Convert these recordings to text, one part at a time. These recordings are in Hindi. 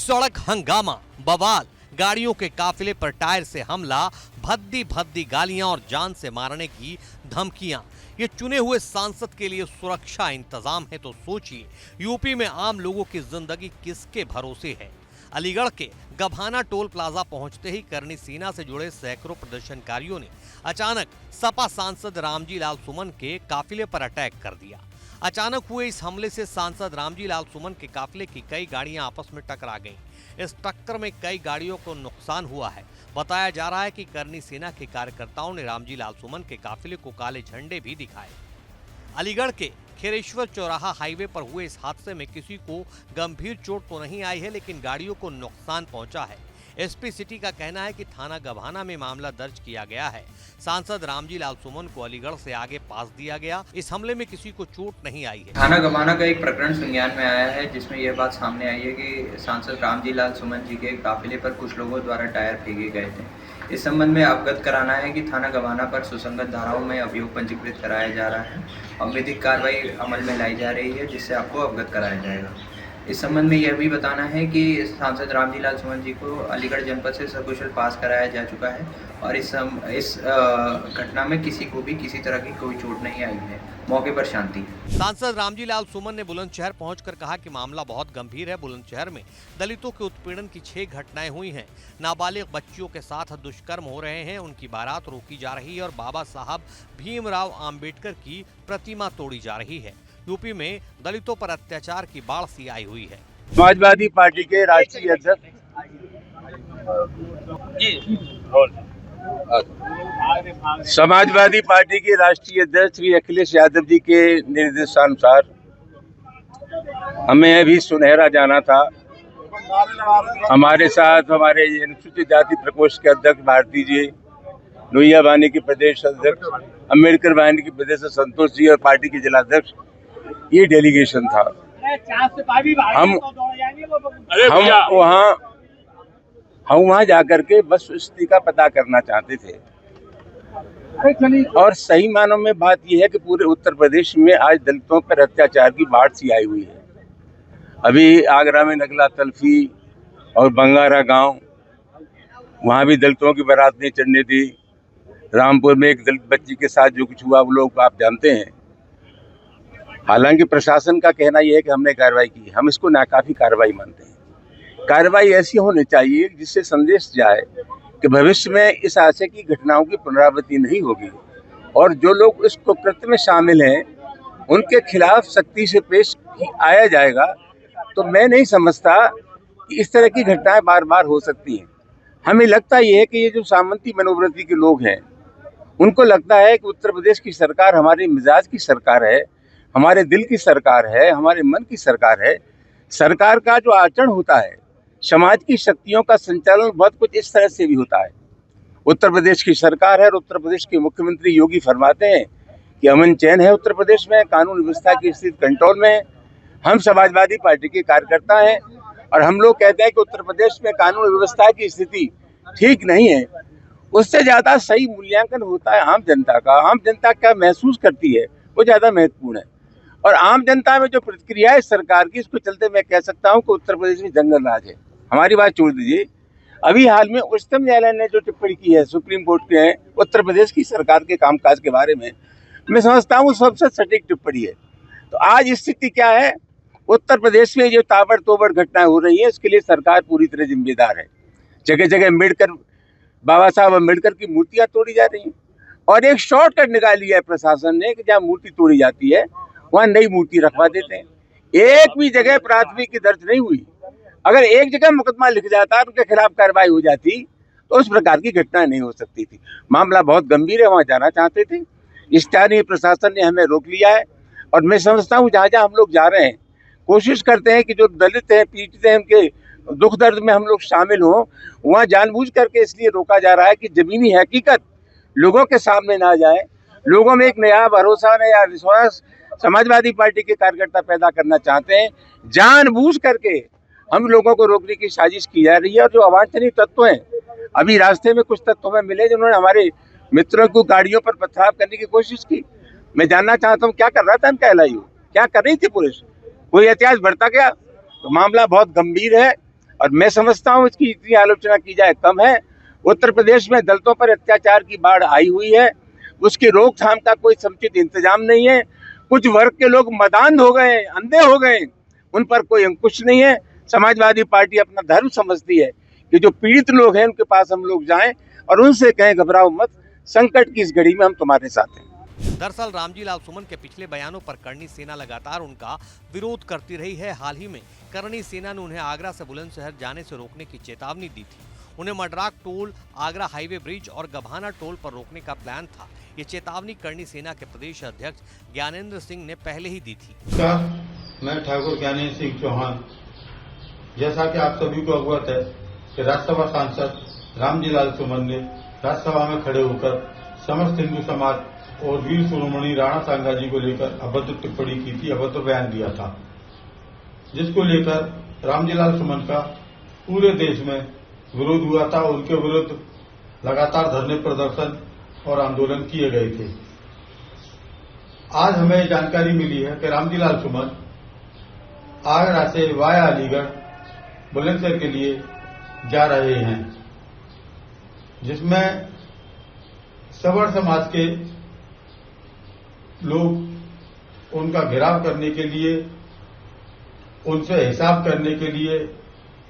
सड़क हंगामा, बवाल, गाड़ियों के काफिले पर टायर से हमला, भद्दी भद्दी गालियां और जान से मारने की धमकियां। ये चुने हुए सांसद के लिए सुरक्षा इंतजाम है तो सोचिए यूपी में आम लोगों की जिंदगी किसके भरोसे है। अलीगढ़ के गभाना टोल प्लाजा पहुंचते ही करनी सेना से जुड़े सैकड़ों प्रदर्शनकारियों ने अचानक सपा सांसद रामजी लाल सुमन के काफिले पर अटैक कर दिया। अचानक हुए इस हमले से सांसद रामजी लाल सुमन के काफिले की कई गाड़ियां आपस में टकरा गईं। इस टक्कर में कई गाड़ियों को नुकसान हुआ है। बताया जा रहा है कि करनी सेना के कार्यकर्ताओं ने रामजी लाल सुमन के काफिले को काले झंडे भी दिखाए। अलीगढ़ के खेरेश्वर चौराहा हाईवे पर हुए इस हादसे में किसी को गंभीर चोट तो नहीं आई है, लेकिन गाड़ियों को नुकसान पहुंचा है। एसपी सिटी का कहना है कि थाना गभाना में मामला दर्ज किया गया है। सांसद रामजी लाल सुमन को अलीगढ़ से आगे पास दिया गया। इस हमले में किसी को चोट नहीं आई है। थाना गभाना का एक प्रकरण संज्ञान में आया है, जिसमें यह बात सामने आई है कि सांसद रामजी लाल सुमन जी के काफिले पर कुछ लोगों द्वारा टायर फेंके गए थे। इस संबंध में अवगत कराना है कि थाना गभाना पर सुसंगत धाराओं में अभियोग पंजीकृत कराया जा रहा है और विधिक कार्रवाई अमल में लाई जा रही है, जिससे आपको अवगत कराया जाएगा। इस संबंध में यह भी बताना है कि सांसद रामजी लाल सुमन जी को अलीगढ़ जनपद से सकुशल पास कराया जा चुका है और इस घटना में किसी को भी किसी तरह की कोई चोट नहीं आई है। मौके पर शांति। सांसद रामजी लाल सुमन ने बुलंदशहर पहुंचकर कहा कि मामला बहुत गंभीर है। बुलंदशहर में दलितों के उत्पीड़न की 6 घटनाएं हुई हैं। नाबालिग बच्चियों के साथ दुष्कर्म हो रहे हैं, उनकी बारात रोकी जा रही है और बाबा साहब भीमराव आम्बेडकर की प्रतिमा तोड़ी जा रही है। यूपी में दलितों पर अत्याचार की बाढ़ सी आई हुई है। समाजवादी पार्टी के राष्ट्रीय अध्यक्ष समाजवादी पार्टी के राष्ट्रीय अध्यक्ष श्री अखिलेश यादव जी के निर्देशानुसार हमें अभी सुनहरा जाना था। हमारे साथ हमारे अनुसूचित जाति प्रकोष्ठ के अध्यक्ष भारती जी, लोहिया वाहिनी के प्रदेश अध्यक्ष, अम्बेडकर वाहिनी के प्रदेश संतोष जी और पार्टी के जिलाध्यक्ष, ये डेलीगेशन था। हम वहाँ जाकर के बस स्थिति का पता करना चाहते थे। और सही मानों में बात यह है कि पूरे उत्तर प्रदेश में आज दलितों पर अत्याचार की बाढ़ सी आई हुई है। अभी आगरा में नगला तल्फी और बंगारा गांव, वहाँ भी दलितों की बारात नहीं चढ़ने दी। रामपुर में एक दलित बच्ची के साथ जो कुछ हुआ वो लोग आप जानते हैं। हालांकि प्रशासन का कहना यह है कि हमने कार्रवाई की, हम इसको नाकाफी कार्रवाई मानते हैं। कार्रवाई ऐसी होनी चाहिए जिससे संदेश जाए कि भविष्य में इस आशय की घटनाओं की पुनरावृत्ति नहीं होगी और जो लोग इस कुकृत्य में शामिल हैं उनके खिलाफ सख्ती से पेश आया जाएगा। तो मैं नहीं समझता कि इस तरह की घटनाएं बार बार हो सकती हैं। हमें लगता यह है कि ये जो सामंती मनोवृत्ति के लोग हैं उनको लगता है कि उत्तर प्रदेश की सरकार हमारे मिजाज की सरकार है, हमारे दिल की सरकार है, हमारे मन की सरकार है। सरकार का जो आचरण होता है, समाज की शक्तियों का संचालन बहुत कुछ इस तरह से भी होता है। उत्तर प्रदेश की सरकार है और उत्तर प्रदेश के मुख्यमंत्री योगी फरमाते हैं कि अमन चैन है उत्तर प्रदेश में, कानून व्यवस्था की स्थिति कंट्रोल में है। हम समाजवादी पार्टी के कार्यकर्ता हैं और हम लोग कहते हैं कि उत्तर प्रदेश में कानून व्यवस्था की स्थिति ठीक नहीं है। उससे ज़्यादा सही मूल्यांकन होता है आम जनता का। आम जनता क्या महसूस करती है वो ज़्यादा महत्वपूर्ण है। और आम जनता में जो प्रतिक्रिया है सरकार की, इसको चलते मैं कह सकता हूं कि उत्तर प्रदेश में जंगल राज है। हमारी बात छोड़ दीजिए, अभी हाल में उच्चतम न्यायालय ने जो टिप्पणी की है सुप्रीम कोर्ट के उत्तर प्रदेश की सरकार के कामकाज के बारे में, मैं समझता हूँ सबसे सटीक टिप्पणी है। तो आज स्थिति क्या है, उत्तर प्रदेश में जो ताबड़तोड़ घटनाएं हो रही है इसके लिए सरकार पूरी तरह जिम्मेदार है। जगह जगह बाबा साहब अम्बेडकर की मूर्तियां तोड़ी जा रही हैं और एक शॉर्टकट निकाल लिया है प्रशासन ने कि जहाँ मूर्ति तोड़ी जाती है वहाँ नई मूर्ति रखवा देते हैं। एक भी जगह प्राथमिकी दर्ज नहीं हुई। अगर एक जगह मुकदमा लिख जाता उनके खिलाफ कार्रवाई हो जाती तो उस प्रकार की घटनाएं नहीं हो सकती थी। मामला बहुत गंभीर है, वहाँ जाना चाहते थे, स्थानीय प्रशासन ने हमें रोक लिया है। और मैं समझता हूँ जहाँ जहाँ हम लोग जा रहे हैं कोशिश करते हैं कि जो दलित हैं, पीड़ित हैं, उनके दुख दर्द में हम लोग शामिल हों। वहाँ जानबूझ करके इसलिए रोका जा रहा है कि जमीनी हकीकत लोगों के सामने ना जाए, लोगों में एक नया भरोसा, नया विश्वास समाजवादी पार्टी के कार्यकर्ता पैदा करना चाहते हैं। जानबूझ करके हम लोगों को रोकने की साजिश की जा रही है। और जो अवांछनीय तत्व हैं, अभी रास्ते में कुछ तत्व हमें मिले जिन्होंने हमारे मित्रों को गाड़ियों पर पथराव करने की कोशिश की। मैं जानना चाहता हूँ क्या कर रहा था इनका एलआईयू, क्या कर रही थी पुलिस, कोई एहतियात बरता गया? तो मामला बहुत गंभीर है। और मैं समझता हूँ इसकी इतनी आलोचना की जाए कम है। उत्तर प्रदेश में दलितों पर अत्याचार की बाढ़ आई हुई है, उसकी रोकथाम का कोई समुचित इंतजाम नहीं है। कुछ वर्ग के लोग मदान हो गए, अंधे हो गए, उन पर कोई अंकुश नहीं है। समाजवादी पार्टी अपना धर्म समझती है कि जो पीड़ित लोग हैं उनके पास हम लोग जाएं और उनसे कहें घबराओ मत, संकट की इस घड़ी में हम तुम्हारे साथ हैं। दरअसल रामजी लाल सुमन के पिछले बयानों पर करणी सेना लगातार उनका विरोध करती रही है। हाल ही में करणी सेना ने उन्हें आगरा से बुलंदशहर जाने से रोकने की चेतावनी दी थी। उन्हें Madrak toll, Agra highway bridge और गभाना टोल पर रोकने का प्लान था। ये चेतावनी करणी सेना के प्रदेश अध्यक्ष ज्ञानेंद्र सिंह ने पहले ही दी थी। मैं ठाकुर ज्ञानेंद्र सिंह चौहान, जैसा कि आप सभी को अवगत है कि राज्यसभा सांसद रामजी लाल सुमन ने राज्यसभा में खड़े होकर समस्त हिंदू समाज और वीर शिरोमणि राणा सांगा जी को लेकर अभद्र टिप्पणी की थी, अभद्र बयान दिया था, जिसको लेकर रामजी लाल सुमन का पूरे देश में विरोध हुआ था। उनके विरुद्ध लगातार धरने, प्रदर्शन और आंदोलन किए गए थे। आज हमें जानकारी मिली है कि रामजी लाल सुमन आगरा से वाया अलीगढ़ बुलंदशहर के लिए जा रहे हैं, जिसमें सवर्ण समाज के लोग उनका घेराव करने के लिए, उनसे हिसाब करने के लिए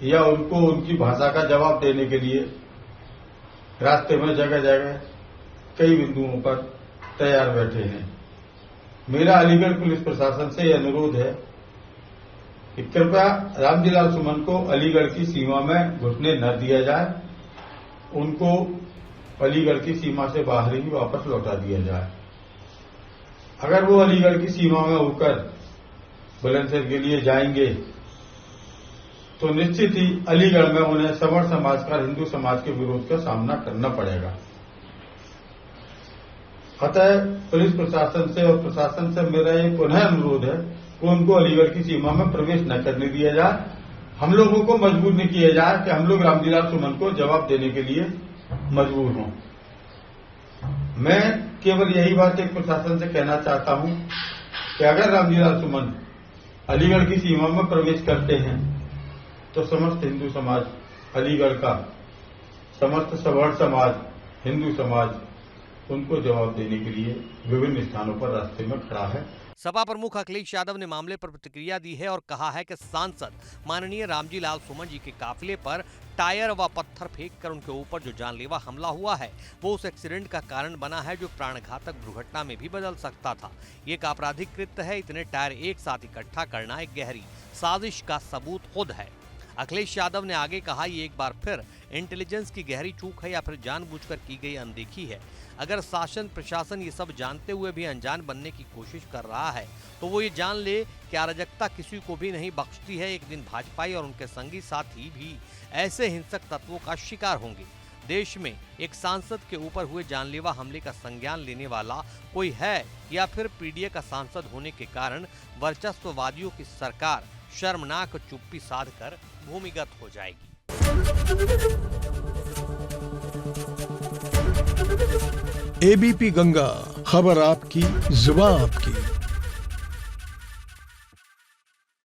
या उनको उनकी भाषा का जवाब देने के लिए रास्ते में जगह जगह कई बिंदुओं पर तैयार बैठे हैं। मेरा अलीगढ़ पुलिस प्रशासन से यह अनुरोध है कि कृपया रामजी लाल सुमन को अलीगढ़ की सीमा में घुसने न दिया जाए, उनको अलीगढ़ की सीमा से बाहर ही वापस लौटा दिया जाए। अगर वो अलीगढ़ की सीमा में होकर बुलंदशहर के लिए जाएंगे तो निश्चित ही अलीगढ़ में उन्हें सवर्ण समाज का, हिंदू समाज के विरोध का सामना करना पड़ेगा। अतः पुलिस प्रशासन से और प्रशासन से मेरा ये पुनः अनुरोध है कि उनको अलीगढ़ की सीमा में प्रवेश न करने दिया जाए। हम लोगों को मजबूर नहीं किया जाए कि हम लोग रामजी लाल सुमन को जवाब देने के लिए मजबूर हों। मैं केवल यही बात एक प्रशासन से कहना चाहता हूं कि अगर रामजी लाल सुमन अलीगढ़ की सीमा में प्रवेश करते हैं तो समस्त हिंदू समाज, अलीगढ़ का समस्त सवर्ण समाज, हिंदू समाज उनको जवाब देने के लिए विभिन्न स्थानों पर रास्ते में खड़ा है। सपा प्रमुख अखिलेश यादव ने मामले पर प्रतिक्रिया दी है और कहा है कि सांसद माननीय रामजी लाल सुमन जी के काफिले पर टायर व पत्थर फेंककर उनके ऊपर जो जानलेवा हमला हुआ है वो उस एक्सीडेंट का कारण बना है जो प्राणघातक दुर्घटना में भी बदल सकता था। ये एक आपराधिक कृत्य है। इतने टायर एक साथ इकट्ठा करना एक गहरी साजिश का सबूत खुद है। अखिलेश यादव ने आगे कहा, ये एक बार फिर इंटेलिजेंस की गहरी चूक है या फिर जानबूझकर की गई अनदेखी है। अगर शासन प्रशासन ये सब जानते हुए भी अनजान बनने की कोशिश कर रहा है तो वो ये जान ले कि अराजकता किसी को भी नहीं बख्शती है। एक दिन भाजपाई और उनके संगी साथी भी ऐसे हिंसक तत्वों का शिकार होंगे। देश में एक सांसद के ऊपर हुए जानलेवा हमले का संज्ञान लेने वाला कोई है या फिर पीडीए का सांसद होने के कारण वर्चस्ववादियों की सरकार शर्मनाक चुप्पी साधकर भूमिगत हो जाएगी। एबीपी गंगा, खबर आपकी, जुबान आपकी।